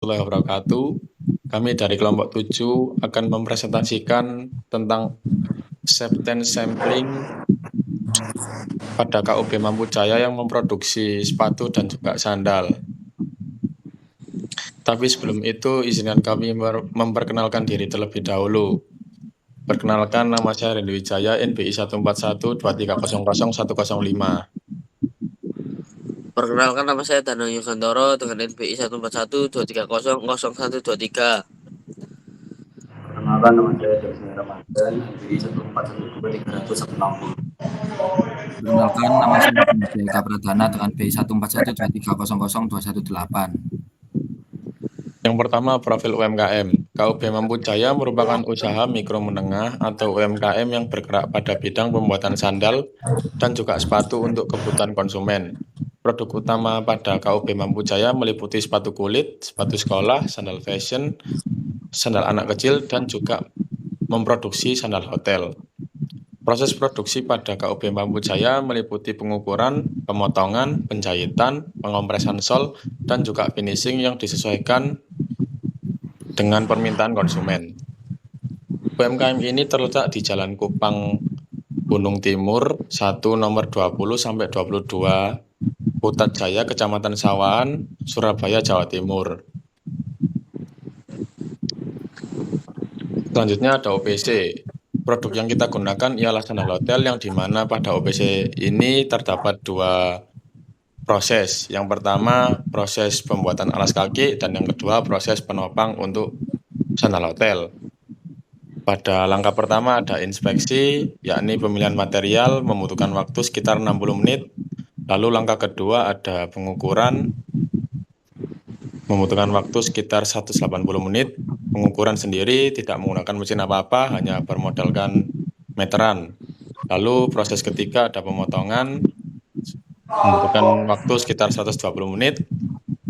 Warahmatullahi wabarakatuh. Kami dari kelompok 7 akan mempresentasikan tentang acceptance sampling pada KUB Mampu Jaya yang memproduksi sepatu dan juga sandal. Tapi sebelum itu, izinkan kami memperkenalkan diri terlebih dahulu. Perkenalkan, nama saya Rendy Wijaya, NBI 14123000105. Perkenalkan, nama saya Danang Yugandoro dengan NBI 14123000123. Perkenalkan, nama saya Jackson Ramadan, NBI 141230060. Perkenalkan, nama saya Jaya Kapradana dengan BI 14123000218. Yang pertama, profil UMKM. KUB Mampu Jaya merupakan usaha mikro menengah atau UMKM yang bergerak pada bidang pembuatan sandal dan juga sepatu untuk kebutuhan konsumen. Produk utama pada KUB Mampu Jaya meliputi sepatu kulit, sepatu sekolah, sandal fashion, sandal anak kecil, dan juga memproduksi sandal hotel. Proses produksi pada KUB Mampu Jaya meliputi pengukuran, pemotongan, penjahitan, pengompresan sol, dan juga finishing yang disesuaikan dengan permintaan konsumen. UMKM ini terletak di Jalan Kupang, Gunung Timur, 1 nomor 20-22, Putat Jaya, Kecamatan Sawahan, Surabaya, Jawa Timur. Selanjutnya ada OPC. Produk yang kita gunakan ialah sandal hotel yang dimana pada OPC ini terdapat dua proses. Yang pertama proses pembuatan alas kaki dan yang kedua proses penopang untuk sandal hotel. Pada langkah pertama ada inspeksi, yakni pemilihan material membutuhkan waktu sekitar 60 menit. Lalu langkah kedua ada pengukuran, membutuhkan waktu sekitar 180 menit. Pengukuran sendiri tidak menggunakan mesin apa-apa, hanya bermodalkan meteran. Lalu proses ketiga ada pemotongan, membutuhkan waktu sekitar 120 menit.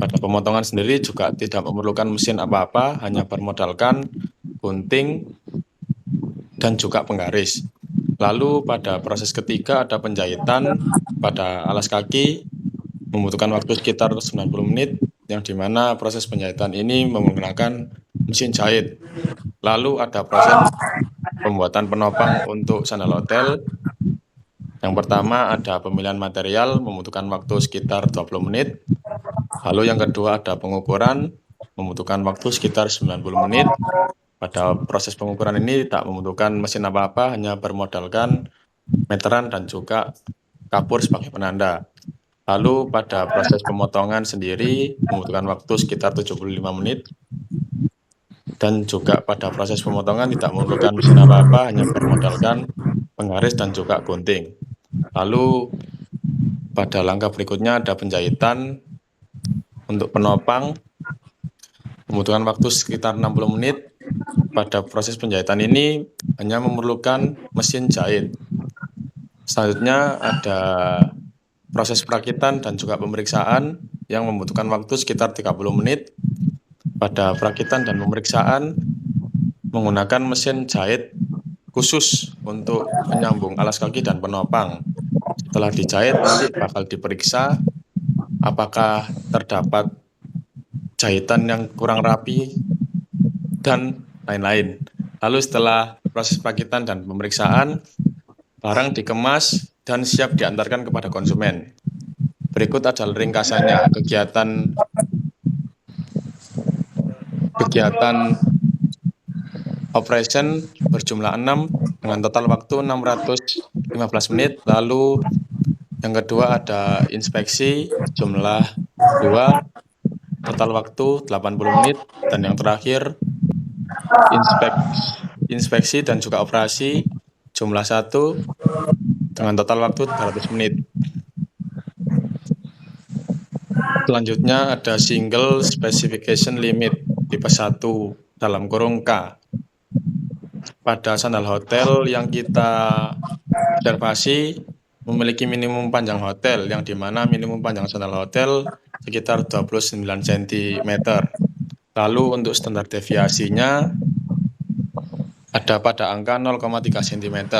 Pada pemotongan sendiri juga tidak memerlukan mesin apa-apa, hanya bermodalkan gunting dan juga penggaris. Lalu pada proses ketiga ada penjahitan pada alas kaki, membutuhkan waktu sekitar 90 menit, yang dimana proses penjahitan ini menggunakan mesin jahit. Lalu ada proses pembuatan penopang untuk sandal hotel. Yang pertama ada pemilihan material, membutuhkan waktu sekitar 20 menit. Lalu yang kedua ada pengukuran, membutuhkan waktu sekitar 90 menit. Pada proses pengukuran ini tak membutuhkan mesin apa-apa, hanya bermodalkan meteran dan juga kapur sebagai penanda. Lalu pada proses pemotongan sendiri membutuhkan waktu sekitar 75 menit. Dan juga pada proses pemotongan tidak memerlukan mesin apa-apa, hanya bermodalkan penggaris dan juga gunting. Lalu pada langkah berikutnya ada penjahitan untuk penopang, membutuhkan waktu sekitar 60 menit. Pada proses penjahitan ini hanya memerlukan mesin jahit. Selanjutnya ada proses perakitan dan juga pemeriksaan yang membutuhkan waktu sekitar 30 menit. Pada perakitan dan pemeriksaan menggunakan mesin jahit khusus untuk menyambung alas kaki dan penopang. Setelah dijahit nanti bakal diperiksa apakah terdapat jahitan yang kurang rapi dan lain-lain. Lalu setelah proses perakitan dan pemeriksaan, barang dikemas dan siap diantarkan kepada konsumen. Berikut adalah ringkasannya kegiatan operation berjumlah 6 dengan total waktu 615 menit. Lalu yang kedua ada inspeksi jumlah 2, total waktu 80 menit. Dan yang terakhir inspeksi dan juga operasi jumlah 1 dengan total waktu 300 menit. Selanjutnya ada single specification limit tipe 1 dalam kurung K. Pada sandal hotel yang kita observasi memiliki minimum panjang hotel, yang dimana minimum panjang sandal hotel sekitar 29 cm. Lalu untuk standar deviasinya ada pada angka 0,3 cm.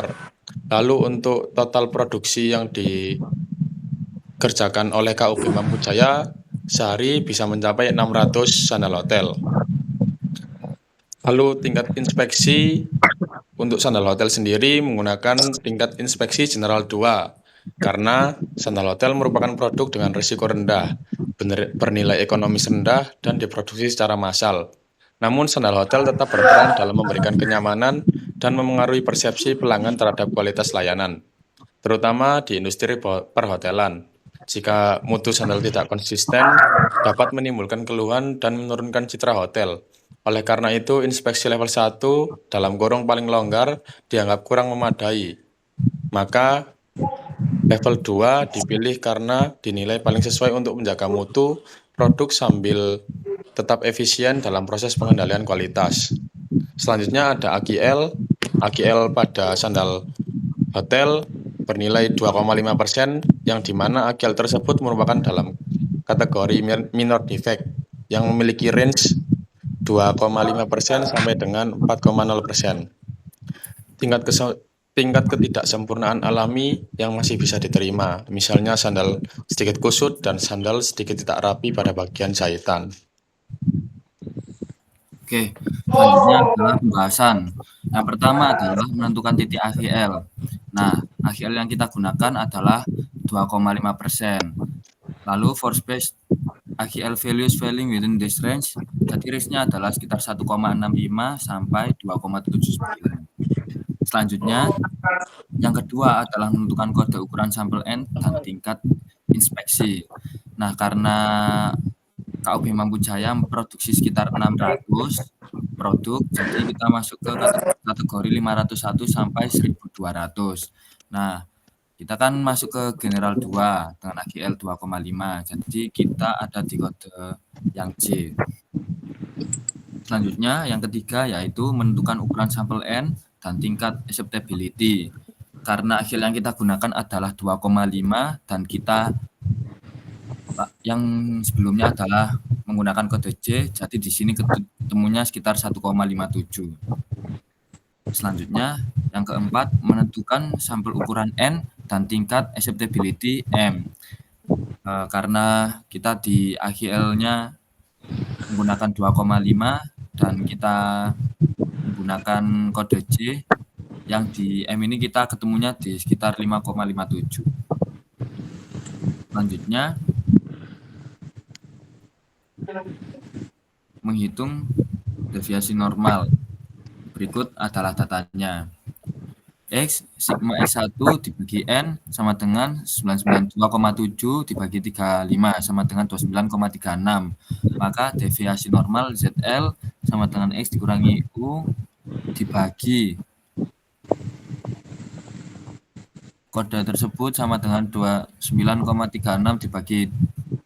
Lalu untuk total produksi yang dikerjakan oleh KUB Mampu Jaya sehari bisa mencapai 600 sandal hotel. Lalu tingkat inspeksi untuk sandal hotel sendiri menggunakan tingkat inspeksi general 2 karena sandal hotel merupakan produk dengan risiko rendah, bernilai ekonomis rendah, dan diproduksi secara massal. Namun sandal hotel tetap berperan dalam memberikan kenyamanan dan memengaruhi persepsi pelanggan terhadap kualitas layanan, terutama di industri perhotelan. Jika mutu sandal tidak konsisten, dapat menimbulkan keluhan dan menurunkan citra hotel. Oleh karena itu, inspeksi level 1 dalam kurung paling longgar dianggap kurang memadai. Maka level 2 dipilih karena dinilai paling sesuai untuk menjaga mutu produk sambil tetap efisien dalam proses pengendalian kualitas. Selanjutnya ada AGL. AGL pada sandal hotel bernilai 2,5%, yang dimana AGL tersebut merupakan dalam kategori minor defect yang memiliki range 2,5% sampai dengan 4,0%. Tingkat ketidaksempurnaan alami yang masih bisa diterima, misalnya sandal sedikit kusut dan sandal sedikit tidak rapi pada bagian jahitan. Oke, selanjutnya adalah pembahasan. Yang pertama adalah menentukan titik AGL. Nah, AGL yang kita gunakan adalah 2,5%. Lalu for space AGL values falling within this range, jadi range-nya adalah sekitar 1,65 sampai 2,79. Selanjutnya, yang kedua adalah menentukan kode ukuran sampel N dan tingkat inspeksi. Nah, karena KUB Mampu Jaya memproduksi sekitar 600 produk, jadi kita masuk ke kategori 501 sampai 1200. Nah, kita kan masuk ke general 2 dengan AGL 2,5, jadi kita ada di kode yang C. Selanjutnya, yang ketiga yaitu menentukan ukuran sampel N dan tingkat acceptability. Karena AGL yang kita gunakan adalah 2,5 dan kita yang sebelumnya adalah menggunakan kode C, jadi di sini ketemunya sekitar 1,57. Selanjutnya, yang keempat, menentukan sampel ukuran N dan tingkat acceptability M. Karena kita di AGL-nya menggunakan 2,5 dan kita menggunakan kode C, yang di M ini kita ketemunya di sekitar 5,57. Selanjutnya, menghitung deviasi normal. Berikut adalah datanya. X sigma S1 dibagi N sama dengan 992,7 dibagi 35 sama dengan 29,36. Maka deviasi normal ZL sama dengan X dikurangi U dibagi kode tersebut sama dengan 29,36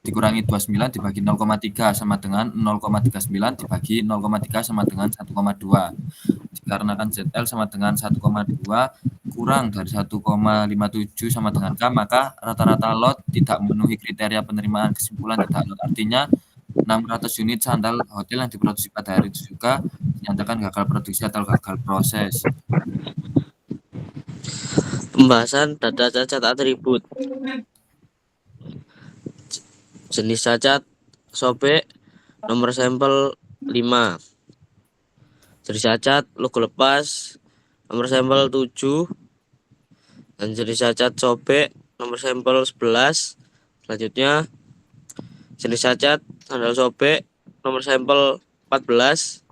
dikurangi 29 dibagi 0,3 sama dengan 0,39 dibagi 0,3 sama dengan 1,2. Dikarenakan ZL sama dengan 1,2 kurang dari 1,57 sama dengan K, maka rata-rata lot tidak memenuhi kriteria penerimaan kesimpulan tidak lot. Artinya 600 unit sandal hotel yang diproduksi pada hari itu juga dinyatakan gagal produksi atau gagal proses. Pembahasan data cacat atribut. Jenis cacat sobek, nomor sampel 5. Jenis cacat logo lepas, nomor sampel 7. Dan jenis cacat sobek, nomor sampel 11. Selanjutnya, jenis cacat sandal sobek, nomor sampel 14.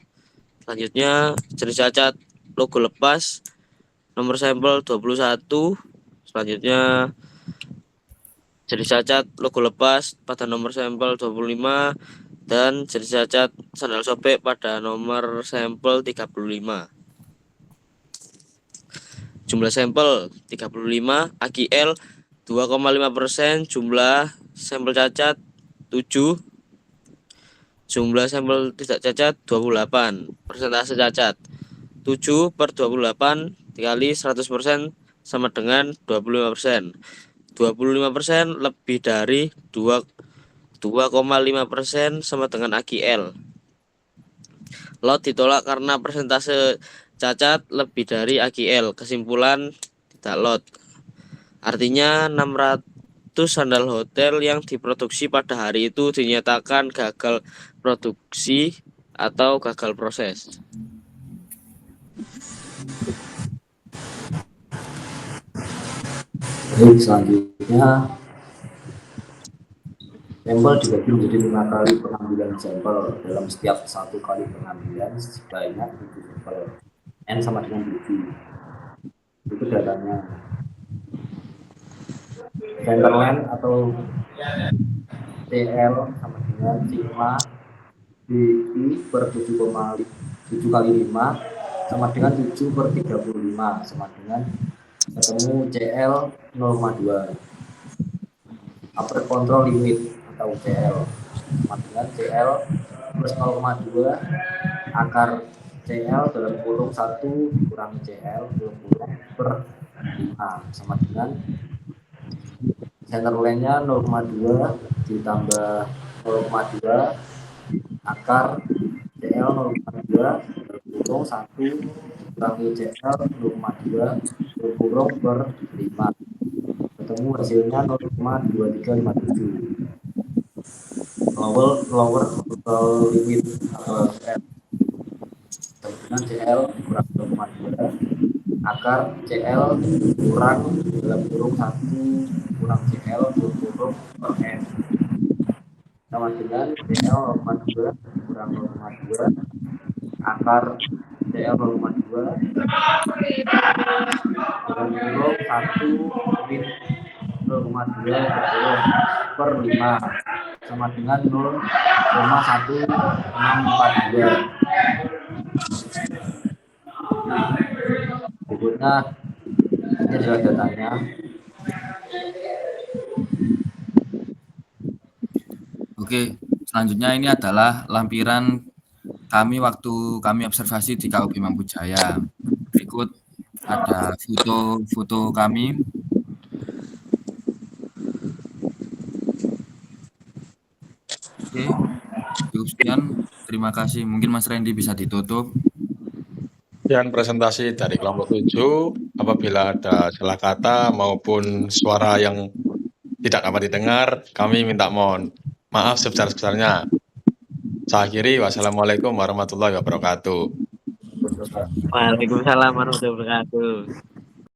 Selanjutnya, jenis cacat logo lepas, nomor sampel 21. Selanjutnya, jenis cacat logo lepas pada nomor sampel 25 dan jenis cacat sandal sobek pada nomor sampel 35. Jumlah sampel 35, AGL 2,5%, jumlah sampel cacat 7, jumlah sampel tidak cacat 28, persentase cacat 7/28 dikali 100% sama dengan 25%. 25% lebih dari 2,5% sama dengan AGL. Lot ditolak karena persentase cacat lebih dari AGL. Kesimpulan tidak lot. Artinya 100 sandal hotel yang diproduksi pada hari itu dinyatakan gagal produksi atau gagal proses. Baik, selanjutnya sampel dibagi menjadi 5 kali pengambilan sampel. Dalam setiap 1 kali pengambilan sebanyak 7 sampel. N sama dengan 7. Itu datanya. Center length atau CL sama dengan sigma DI per 7 kali 5 sama dengan 7 per 35 sama dengan ketemu CL 0,2. Upper control limit atau CL sama dengan CL plus 0,2 akar CL dalam kurung 1 dikurangi CL dalam kurung per 5 sama dengan center length-nya 0,2 ditambah 0,2 akar CL 0,2 kurung 1 kurangi CL 0,2 kurung per 5 ketemu hasilnya 0,2357. Lower limit atau dengan CL kurang 0,2 akar CL kurang dalam kurung 1 kurang CL kurung per N sama dengan CL 0,2 kurang 0,2 akar CL 0,2 dalam kurung 1 min 0,2 per 5 sama dengan 0,1642. Berikutnya ini adalah datanya. Oke, selanjutnya ini adalah lampiran kami waktu kami observasi di KUP Mampu Jaya. Berikut ada foto kami. Oke, cukup sekian. Terima kasih. Mungkin Mas Randy bisa ditutup. Sekian presentasi dari kelompok 7. Apabila ada salah kata maupun suara yang tidak dapat didengar, kami minta mohon maaf sebesar-besarnya. Saya akhiri. Wassalamualaikum warahmatullahi wabarakatuh. Waalaikumsalam warahmatullahi wabarakatuh.